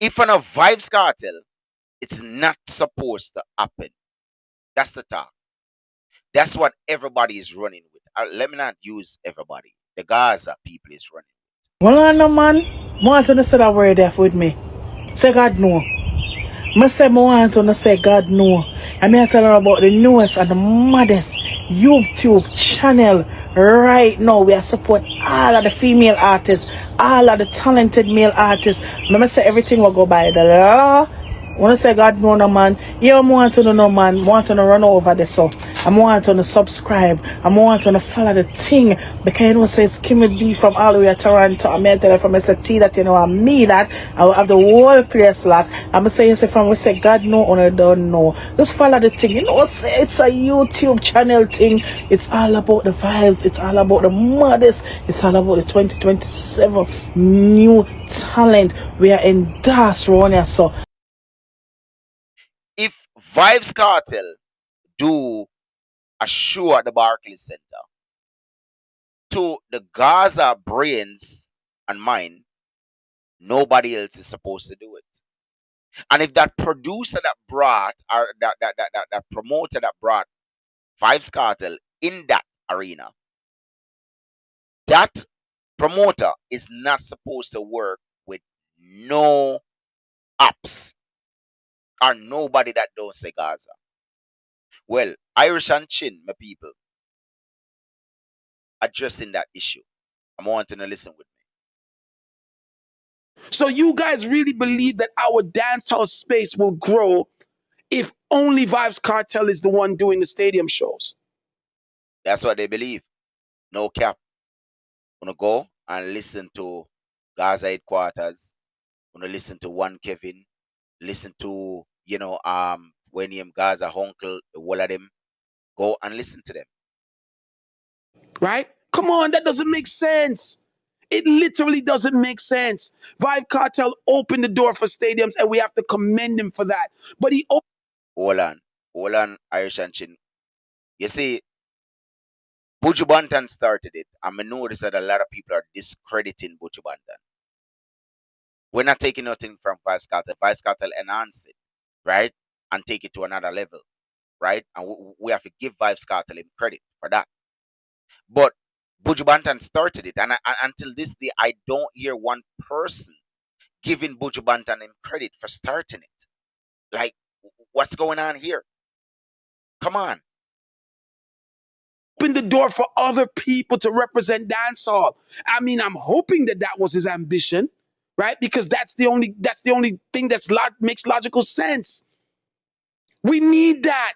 If on a Vybz Kartel, it's not supposed to happen. That's the talk. That's what everybody is running with. Let me not use everybody. The Gaza people is running. Well, I know, man. Want to say that word there with me. Say God no. Me say me want to say God no. I mean I tell her about the newest and the maddest YouTube channel right now. We are support all of the female artists, all of the talented male artists. Me say everything will go by the law. When I say God no man, yeah, I want to know man, want to run over this so. I want to subscribe. I want to follow the thing because you know says Kimmy B from all the way to Toronto. I mean tell from ST that you know I me that I will have the whole place locked. I'm saying say from we say God no or I don't know. Just follow the thing. You know it's a YouTube channel thing. It's all about the vibes. It's all about the mothers. It's all about the 2027 new talent. We are in Das Ronia so. If Vybz Kartel do a show at the Barclays Center to the Gaza brains and mind, nobody else is supposed to do it. And if that producer that brought or that promoter that brought Vybz Kartel in that arena, that promoter is not supposed to work with no apps or nobody that don't say Gaza. Well, Irish and Chin, my people, addressing that issue. I'm wanting to listen with me. So you guys really believe that our dancehall space will grow if only Vybz Kartel is the one doing the stadium shows? That's what they believe. No cap. Wanna go and listen to Gaza headquarters. Wanna listen to One Kevin. Listen to, when him Gaza uncle, the whole of them. Go and listen to them. Right? Come on, that doesn't make sense. It literally doesn't make sense. Vybz Kartel opened the door for stadiums, and we have to commend him for that. But he Hold on, Irish and Chin. You see, Buju Banton started it, and I notice that a lot of people are discrediting Buju Banton. We're not taking nothing from Vybz Kartel. Vybz Kartel enhanced it, right? And take it to another level, right? And we have to give Vybz Kartel him credit for that. But Buju Banton started it, and until this day, I don't hear one person giving Buju Banton him credit for starting it. Like, what's going on here? Come on. opened the door for other people to represent dancehall. I mean, I'm hoping that that was his ambition, right? Because that's the only thing makes logical sense. We need that.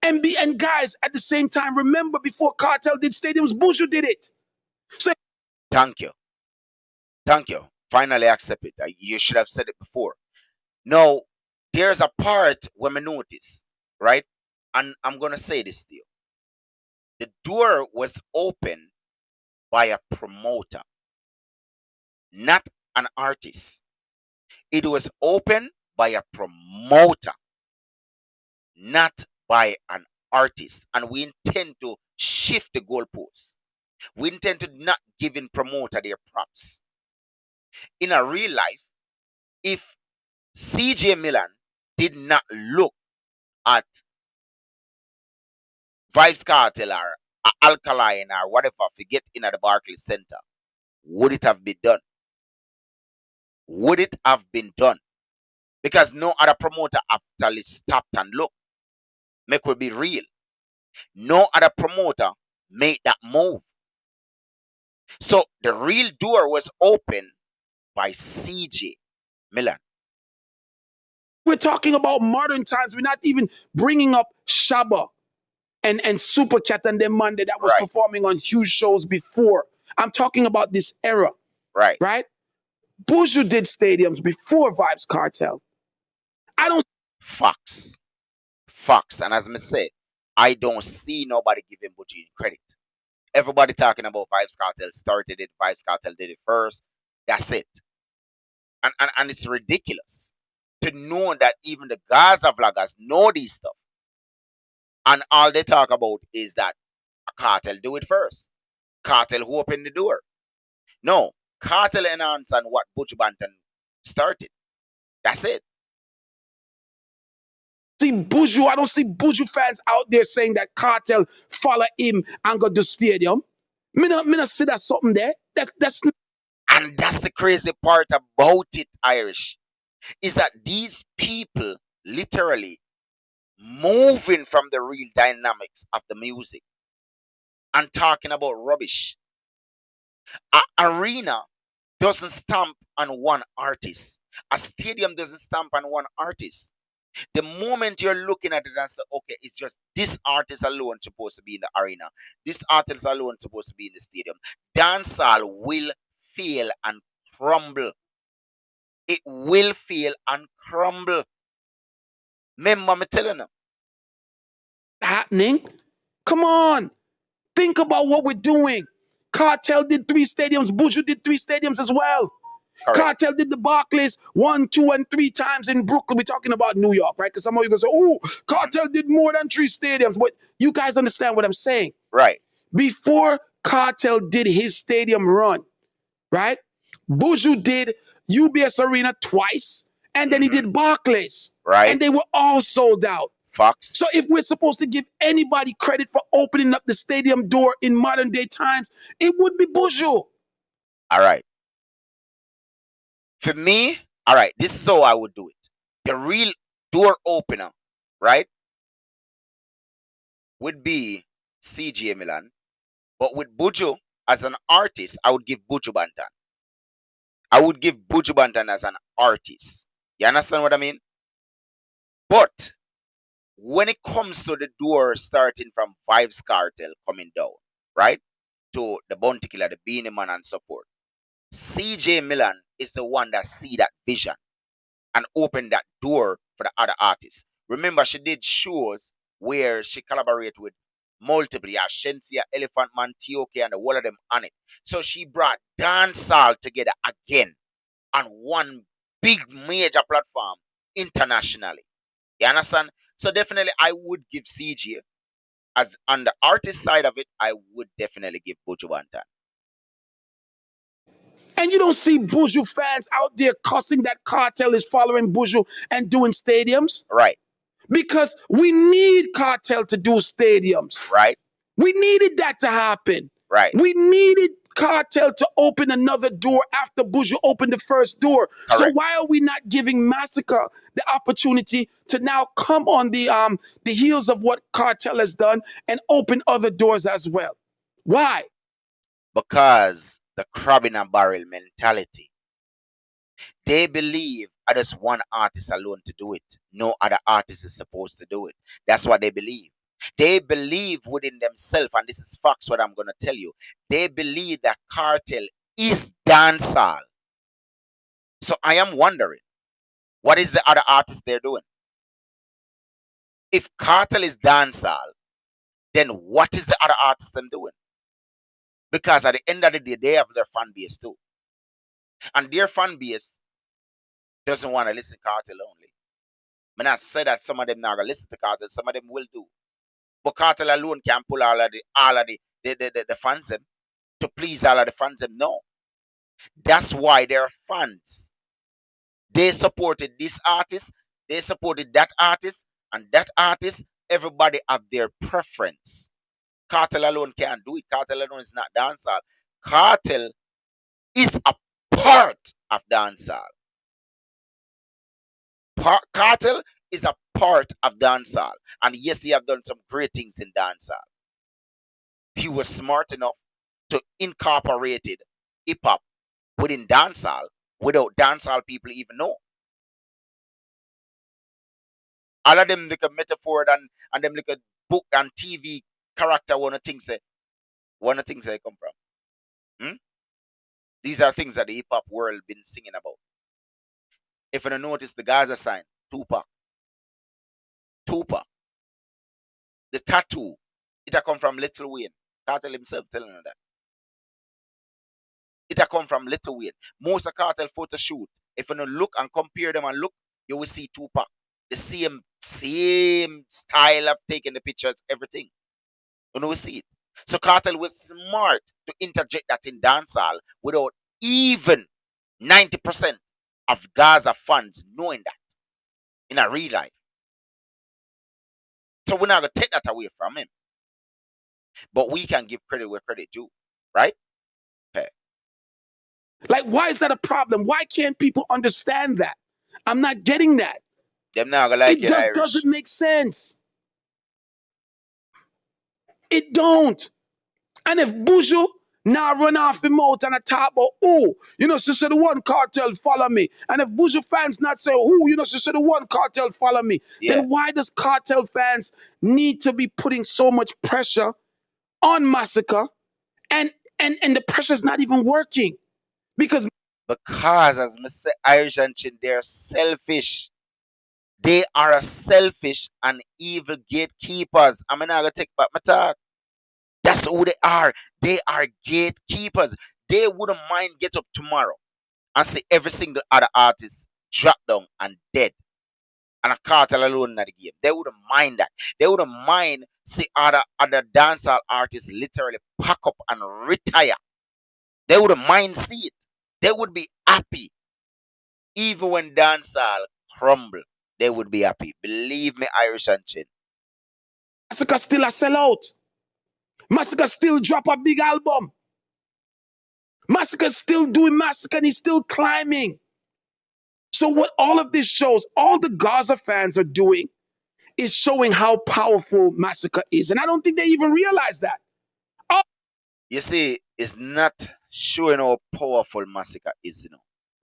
And guys, at the same time, remember before Cartel did stadiums, Buju did it. So Thank you. Thank you. Finally accept it. You should have said it before. Now, there's a part when I notice, right? And I'm going to say this to you. The door was opened by a promoter, not an artist. It was opened by a promoter, not by an artist. And we intend to shift the goalposts. We intend to not give in promoter their props. In a real life, if CJ Milan did not look at Vybz Kartel or Alkaline or whatever, forget in at the Barclays Center, would it have been done? Would it have been done? Because no other promoter actually stopped and looked. Make it be real. No other promoter made that move. So the real door was open by CJ Milan. we're talking about modern times. We're not even bringing up Shabba and Super Cat and them Monday that was Right. performing on huge shows before. I'm talking about this era, Right. right? Buju did stadiums before Vybz Kartel. I don't Facts. And as I said, I don't see nobody giving Buju credit. Everybody talking about Vybz Kartel started it. Vybz Kartel did it first. That's it. And it's ridiculous to know that even the Gaza vloggers know these stuff. And all they talk about is that Kartel do it first. Kartel who opened the door. No, Kartel enhanced on what Buju Banton started. That's it. See Buju, I don't see Buju fans out there saying that Cartel follow him and go to stadium. Me not see that something there. That's And that's the crazy part about it, Irish, is that these people literally moving from the real dynamics of the music and talking about rubbish. Arena doesn't stamp on one artist. A stadium doesn't stamp on one artist. The moment you're looking at it and say, okay, it's just this artist alone supposed to be in the arena, this artist alone supposed to be in the stadium, dancehall will fail and crumble. It will fail and crumble. Remember me telling them. happening. Come on. Think about what we're doing. Cartel did 3 stadiums. Buju did 3 stadiums as well. Correct. Cartel did the Barclays 1, 2, and 3 times in Brooklyn. We're talking about New York, right? Because some of you going to say, oh, Cartel did more than 3 stadiums. But you guys understand what I'm saying. Right. Before Cartel did his stadium run, right? Buju did UBS Arena twice, and then he did Barclays. Right. And they were all sold out. Fox. So if we're supposed to give anybody credit for opening up the stadium door in modern day times, it would be Buju. All right. For me, all right, this is how I would do it. The real door opener, right, would be CJ Milan. But with Buju as an artist, I would give Buju Bantan. I would give Buju Bantan as an artist. You understand what I mean? But when it comes to the door starting from Vybz Kartel coming down, right, to the Bounty Killer, the Beanie Man, and so forth, CJ Milan is the one that see that vision and open that door for the other artists. Remember, she did shows where she collaborated with multiple, yeah, Shensia, Elephant Man, TOK, and the whole of them on it. So she brought dancehall together again on one big major platform internationally. You understand? So definitely I would give CJ, as on the artist side of it, I would definitely give Buju Bantan. And you don't see Buju fans out there cussing that Cartel is following Buju and doing stadiums. Right. Because we need Cartel to do stadiums. Right. We needed that to happen. Right. We needed Cartel to open another door after Buju opened the first door. Correct. So why are we not giving Masicka the opportunity to now come on the heels of what Cartel has done and open other doors as well? Why? Because the crab in a barrel mentality. They believe there's one artist alone to do it. No other artist is supposed to do it. That's what they believe. They believe within themselves, and this is facts what I'm going to tell you. They believe that Cartel is dancehall. So I am wondering, what is the other artist they're doing? If Cartel is dancehall, then what is the other artist them doing? Because at the end of the day, they have their fan base too. And their fan base doesn't want to listen to Cartel only. I mean, I say that some of them not gonna listen to Cartel, some of them will do. But Cartel alone can pull all of the fans them to please all of the fans them. No. That's why they're fans. They supported this artist, they supported that artist, and that artist, everybody have their preference. Cartel alone can't do it. Cartel alone is not dancehall. Cartel is a part of dancehall. Cartel is a part of dancehall. And yes, he have done some great things in dancehall. He was smart enough to incorporate hip hop within dancehall without dancehall people even know. All of them like a metaphor and them like a book and TV character one of things they come from. Hmm? These are things that the hip hop world been singing about. If you don't notice the Gaza sign, Tupac. Tupac. The tattoo, it a come from Little Wayne. Cartel himself telling her that. It a come from Little Wayne. Most of Cartel photo shoot, if you don't look and compare them and look, you will see Tupac. The same style of taking the pictures, everything. You know, we see it. So Cartel was smart to interject that in dancehall without even 90% of Gaza fans knowing that in a real life. So we're not gonna take that away from him. But we can give credit where credit due, right? Okay. Like, why is that a problem? Why can't people understand that? I'm not getting that. Them not gonna like It your just Irish. doesn't make sense. It don't. And if Buju now run off him out and a talk about, oh, you know, she said the one cartel follow me. And if Buju fans not say, oh, you know, she said the one cartel follow me, Yeah. then why does cartel fans need to be putting so much pressure on Masicka? And the pressure is not even working. Because Because as Mr. Irish and Chin, they're selfish. They are a selfish and evil gatekeepers. I'm not gonna take back my talk. That's who they are. They are gatekeepers. They wouldn't mind get up tomorrow and see every single other artist drop down and dead. And a cartel alone in the game. They wouldn't mind that. They wouldn't mind see other dancehall artists literally pack up and retire. They wouldn't mind see it. They would be happy. Even when dancehall crumble, they would be happy. Believe me, Irish and Chin. Masicka still a sellout. Masicka still drop a big album. Masicka still doing Masicka and he's still climbing. So what all of this shows, all the Gaza fans are doing is showing how powerful Masicka is. And I don't think they even realize that. Oh, You see, it's not showing how powerful Masicka is,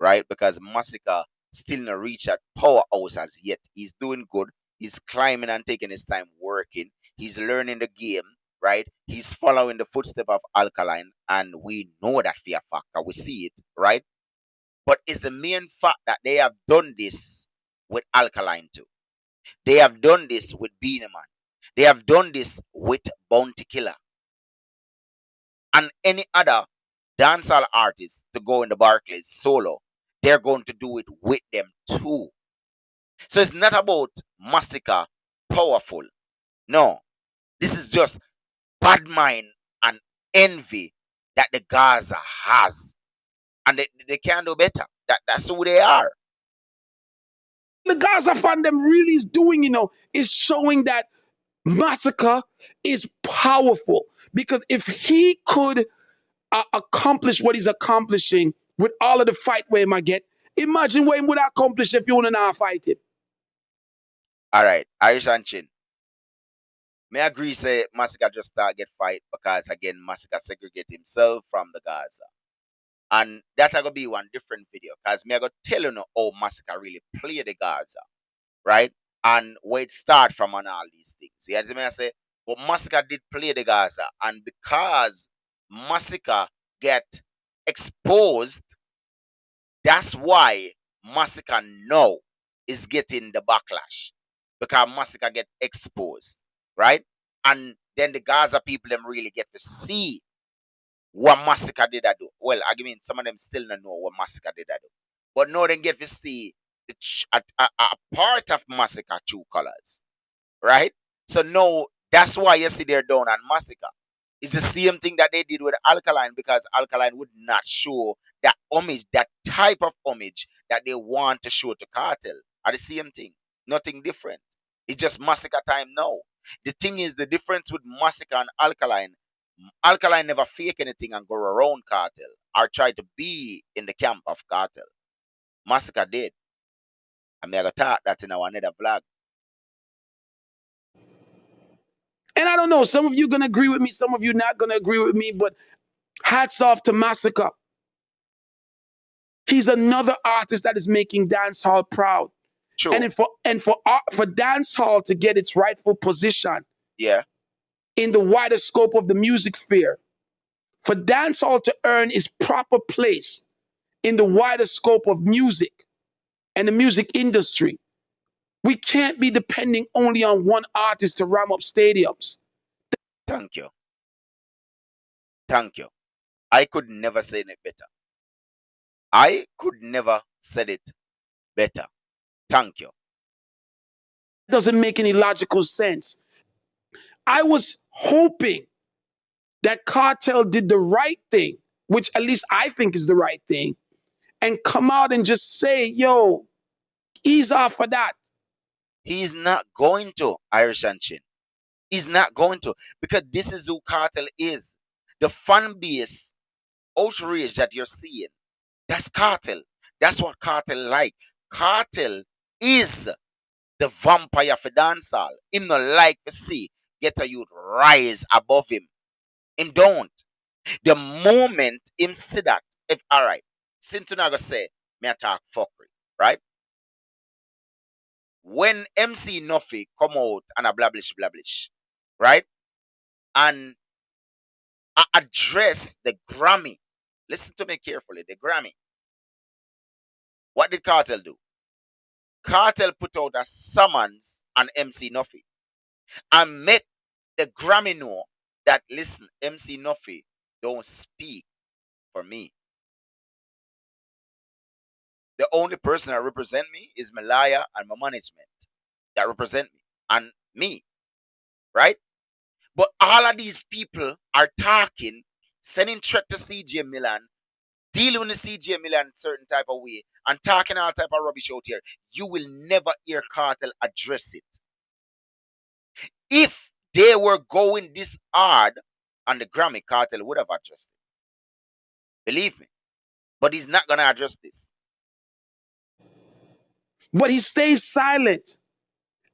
right? Because Masicka still not reach that powerhouse as yet. He's doing good. He's climbing and taking his time working. He's learning the game, right? He's following the footstep of Alkaline, and we know that for a fact. We see it, right? But it's the main fact that they have done this with Alkaline too. They have done this with Beanie Man. They have done this with Bounty Killer and any other dancehall artist to go in the Barclays solo. They're going to do it with them too. So it's not about Masicka powerful. No, this is just bad mind and envy that the Gaza has, and they can do better. That's who they are. the Gaza fandom really is doing, is showing that Masicka is powerful. Because if he could accomplish what he's accomplishing with all of the fight where he might get, imagine what he would accomplish if you want to now fight him. All right, Irish and Chin. May I agree say Masicka just start get fight because again Masicka segregate himself from the Gaza. And that gonna be one different video. Cause me I gonna tell you now how Masicka really play the Gaza, right? And where it start from and all these things. You see me I say, but Masicka did play the Gaza, and because Masicka get exposed, that's why Masicka now is getting the backlash. Because Masicka get exposed, right? And then the Gaza people them really get to see what Masicka did I do. Well, I mean, some of them still don't know what Masicka did I do. But now they get to see a part of Masicka true colors, right? So no, that's why you see they're down on Masicka. It's the same thing that they did with Alkaline because Alkaline would not show that homage, that type of homage that they want to show to Cartel. Are the same thing. Nothing different. It's just Masicka time now. The thing is, the difference with Masicka and Alkaline, Alkaline never fake anything and go around Cartel or try to be in the camp of Cartel. Masicka did. I mean, I got taught that in our another vlog. And I don't know, some of you going to agree with me, some of you not going to agree with me, but hats off to Masicka. He's another artist that is making dancehall proud. True. For dancehall to get its rightful position Yeah. in the wider scope of the music sphere, for dancehall to earn its proper place in the wider scope of music and the music industry, we can't be depending only on one artist to ram up stadiums. Thank you. Thank you. I could never say it better. I could never said it better. Thank you. It doesn't make any logical sense. I was hoping that Cartel did the right thing, which at least I think is the right thing, and come out and just say, yo, ease off of that. He's not going to, Irish and Chin. He's not going to, because this is who Cartel is. The fan base outrage that you're seeing, that's Cartel. That's what Cartel like. Cartel is the vampire for dancehall. Him not like to see get a youth rise above him. Him don't. The moment him see that, if alright, since you not gonna say me attack fuckery, right? When MC Nuffy come out and a blablish, right? And address the Grammy. Listen to me carefully. The Grammy. What did Cartel do? Cartel put out a summons on MC Nuffy and make the Grammy know that, listen, MC Nuffy don't speak for me. The only person that represent me is Malaya and my management that represent me and me, right? But all of these people are talking, sending threat to CJ Milan, dealing with the CJ Milan certain type of way, and talking all type of rubbish out here. You will never hear Cartel address it. If they were going this hard on the Grammy, Cartel would have addressed it. Believe me. But he's not gonna address this. But he stays silent.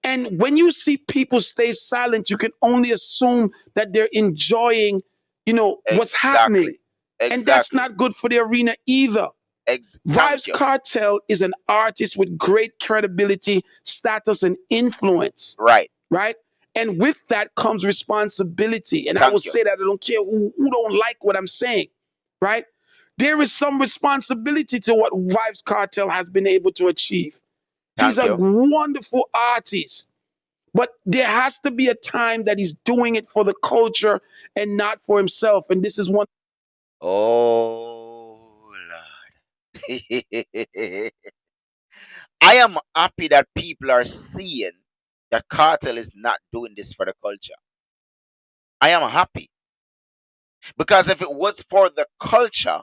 And when you see people stay silent, you can only assume that they're enjoying, what's happening. And that's Exactly. not good for the arena either. Thank Vybz you. Kartel is an artist with great credibility, status, and influence, Right. right? And with that comes responsibility. And I will Thank you. say that I don't care who don't like what I'm saying, right? There is some responsibility to what Vybz Kartel has been able to achieve. He's Thank a you. wonderful artist, but there has to be a time that he's doing it for the culture and not for himself. And this is one. Oh Lord. I am happy that people are seeing that Cartel is not doing this for the culture. I am happy. Because if it was for the culture,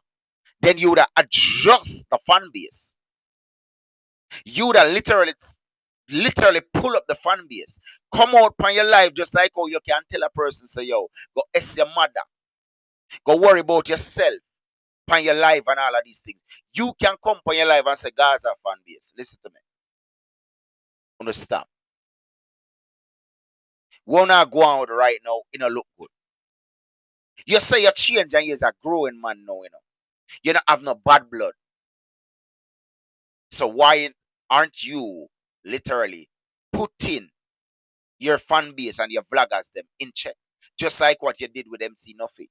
then you would have adjust the fan base. You would have literally pull up the fan base. Come out on your life just like how you can tell a person, say, yo, go ask your mother. Go worry about yourself on your life and all of these things. You can come on your life and say, Gaza fan base. Listen to me. I'm gonna stop. We're not go out right now, look good. You say you change and you're a growing man now, You don't have no bad blood. So why aren't you literally putting your fan base and your vloggers them in check? Just like what you did with MC Nuffy.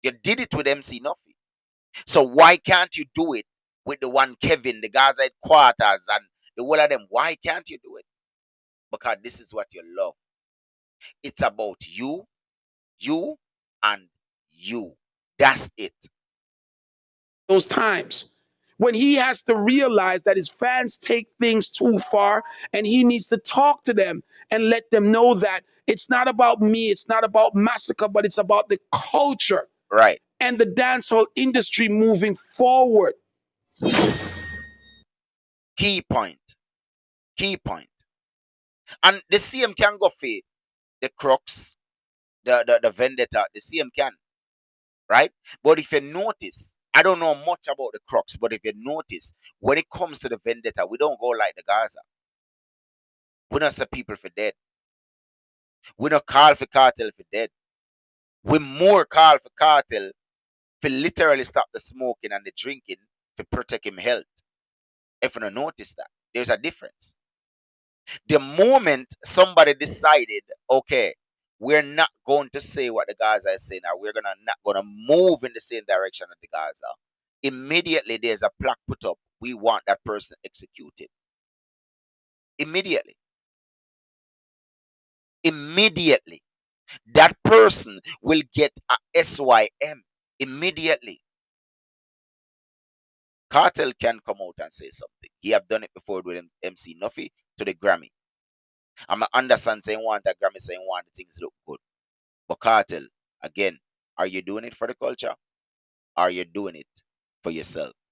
You did it with MC Nuffy. So why can't you do it with the one Kevin, the Gaza headquarters, and the whole of them? Why can't you do it? Because this is what you love. It's about you, and you. That's it. Those times when he has to realize that his fans take things too far and he needs to talk to them and let them know that it's not about me, it's not about Massacre, but it's about the culture Right. and the dancehall industry moving forward. Key point. And the CM can go for the crux, the vendetta, the CM can. Right? But if you notice, I don't know much about the crux, but if you notice, when it comes to the vendetta, we don't go like the Gaza. We don't say people for dead. We don't call for Cartel for dead. We more call for Cartel for literally stop the smoking and the drinking to protect him health. If you don't notice that, there's a difference. The moment somebody decided, okay, we're not going to say what the Gaza is saying, or not gonna move in the same direction of the Gaza, immediately there's a plaque put up. We want that person executed. Immediately. That person will get a SYM immediately. Cartel can come out and say something. He have done it before with MC Nuffy to the Grammy. I'm understand saying want that Grammy saying want the things look good. But Cartel, again, are you doing it for the culture? Are you doing it for yourself.